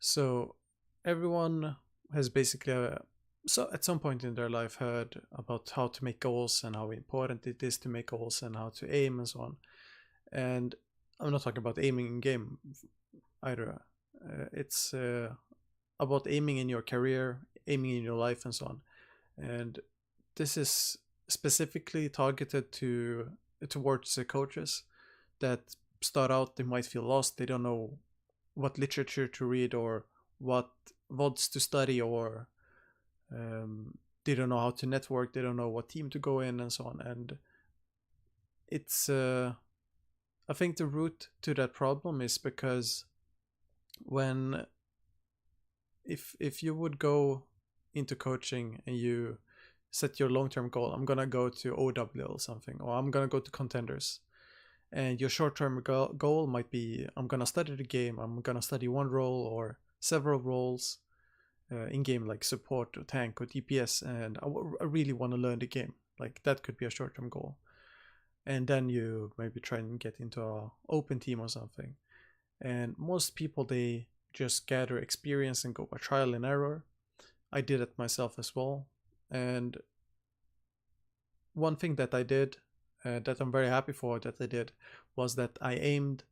So everyone has basically so at some point in their life heard about how to make goals and how important it is to make goals and how to aim and so on. And I'm not talking about aiming in game either. It's about aiming in your career, aiming in your life, and so on. And this is specifically targeted towards the coaches that start out. They might feel lost. They don't know what literature to read or what VODs to study, or they don't know how to network. They don't know what team to go in and so on. And it's I think the root to that problem is because when if you would go into coaching and you set your long-term goal, I'm gonna go to OWL or something, or I'm gonna go to contenders, and your short-term goal might be I'm gonna study the game, I'm gonna study one role or several roles in game, like support or tank or DPS, and I really want to learn the game. Like that could be a short-term goal. And then you maybe try and get into a open team or something. And most people, they just gather experience and go by trial and error. I did it myself as well. And one thing that I did that I'm very happy for that I did was that I aimed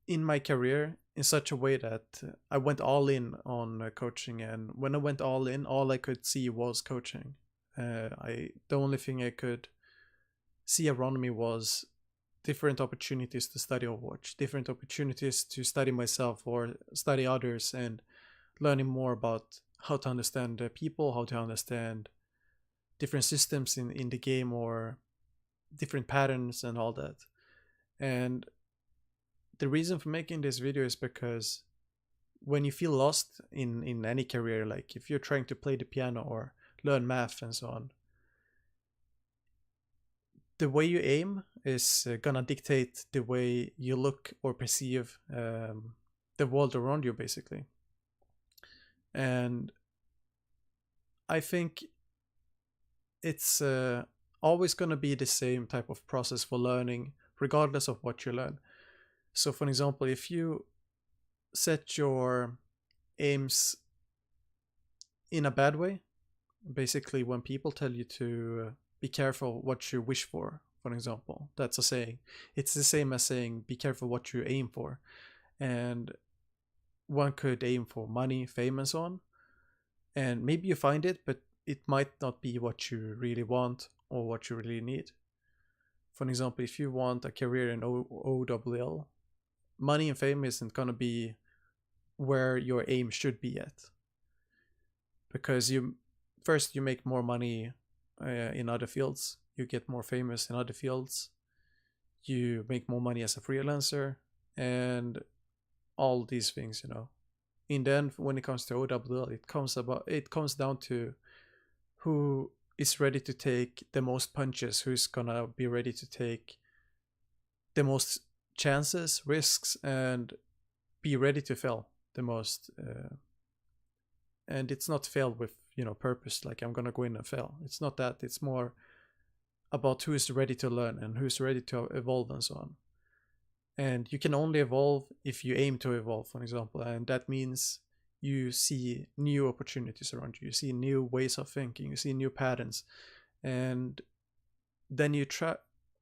in my career in such a way that I went all in on coaching. And when I went all in, all I could see was coaching. The only thing I could see around me was different opportunities to study Overwatch, different opportunities to study myself or study others, and learning more about how to understand people, how to understand different systems in the game, or different patterns and all that. And the reason for making this video is because when you feel lost in any career, like if you're trying to play the piano or learn math and so on, the way you aim is gonna dictate the way you look or perceive the world around you, basically. And I think it's always gonna be the same type of process for learning, regardless of what you learn. So, for example, if you set your aims in a bad way, basically when people tell you to be careful what you wish for example, that's a saying. It's the same as saying be careful what you aim for. And one could aim for money, fame, and so on. And maybe you find it, but it might not be what you really want or what you really need. For example, if you want a career in OWL, money and fame isn't going to be where your aim should be at. Because you make more money in other fields, you get more famous in other fields, you make more money as a freelancer, and all these things, In the end, when it comes to OWL, it comes down to who is ready to take the most punches, who's gonna be ready to take the most chances, risks, and be ready to fail the most. And it's not fail with purpose, like I'm gonna go in and fail. It's not that. It's more about who is ready to learn and who's ready to evolve and so on. And you can only evolve if you aim to evolve, for example, and that means you see new opportunities around you, you see new ways of thinking, you see new patterns, and then you try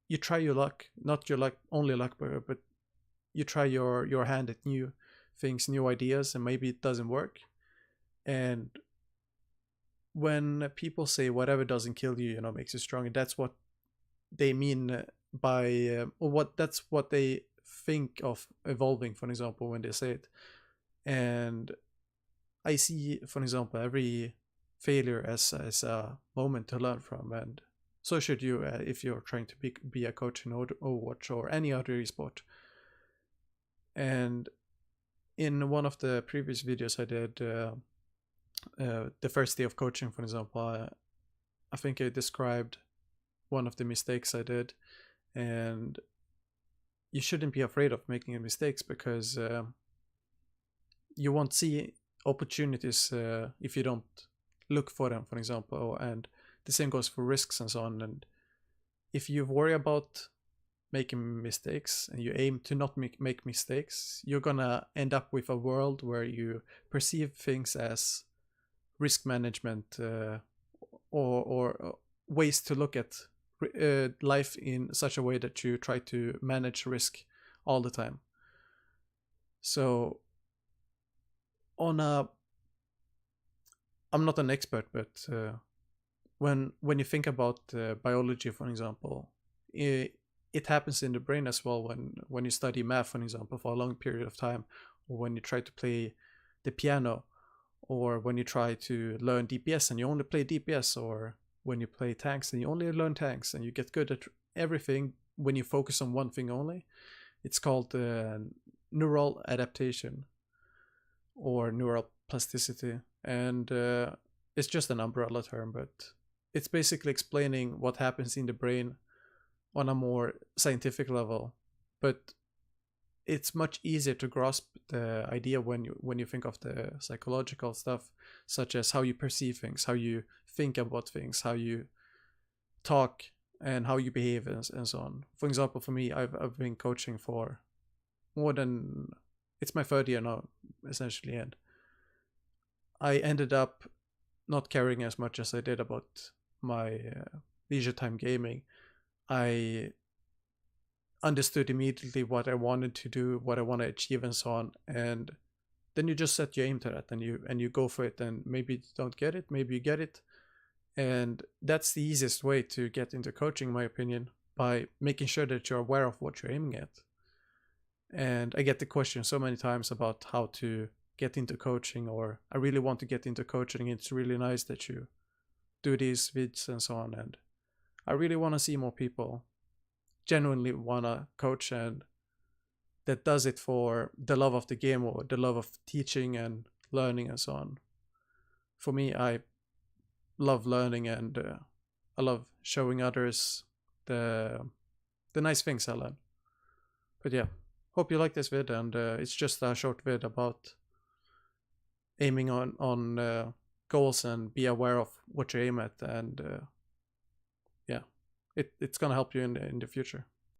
your luck, not your luck only luck, but you try your hand at new things, new ideas, and maybe it doesn't work. And when people say whatever doesn't kill you, makes you stronger, that's what they mean by that's what they think of evolving, for example, when they say it. And I see, for example, every failure as a moment to learn from, and so should you if you're trying to be a coach in Overwatch or any other esport. And in one of the previous videos I did, the first day of coaching, for example, I think I described one of the mistakes I did, and you shouldn't be afraid of making mistakes, because you won't see opportunities if you don't look for them, for example. And the same goes for risks and so on. And if you worry about making mistakes and you aim to not make mistakes, you're gonna end up with a world where you perceive things as risk management, or ways to look at life in such a way that you try to manage risk all the time. So on a, I'm not an expert, but when you think about biology, for example, it happens in the brain as well when you study math, for example, for a long period of time, or when you try to play the piano, or when you try to learn DPS and you only play DPS, or when you play tanks and you only learn tanks and you get good at everything when you focus on one thing only. It's called neural adaptation or neural plasticity, and it's just an umbrella term, but it's basically explaining what happens in the brain on a more scientific level. But it's much easier to grasp the idea when you think of the psychological stuff, such as how you perceive things, how you think about things, how you talk, and how you behave, and so on. For example, for me, I've been coaching for more than, it's my third year now, essentially, and I ended up not caring as much as I did about my leisure time gaming. I understood immediately what I wanted to do, what I want to achieve, and so on. And then you just set your aim to that, and you go for it. And maybe you don't get it, maybe you get it. And that's the easiest way to get into coaching, in my opinion, by making sure that you're aware of what you're aiming at. And I get the question so many times about how to get into coaching, or I really want to get into coaching. It's really nice that you do these vids and so on. And I really want to see more people genuinely want to coach, and that does it for the love of the game or the love of teaching and learning and so on. For me, I love learning, and I love showing others the nice things I learn. But yeah, hope you like this vid, and it's just a short vid about aiming on goals and be aware of what you aim at, and yeah, it's gonna help you in the future.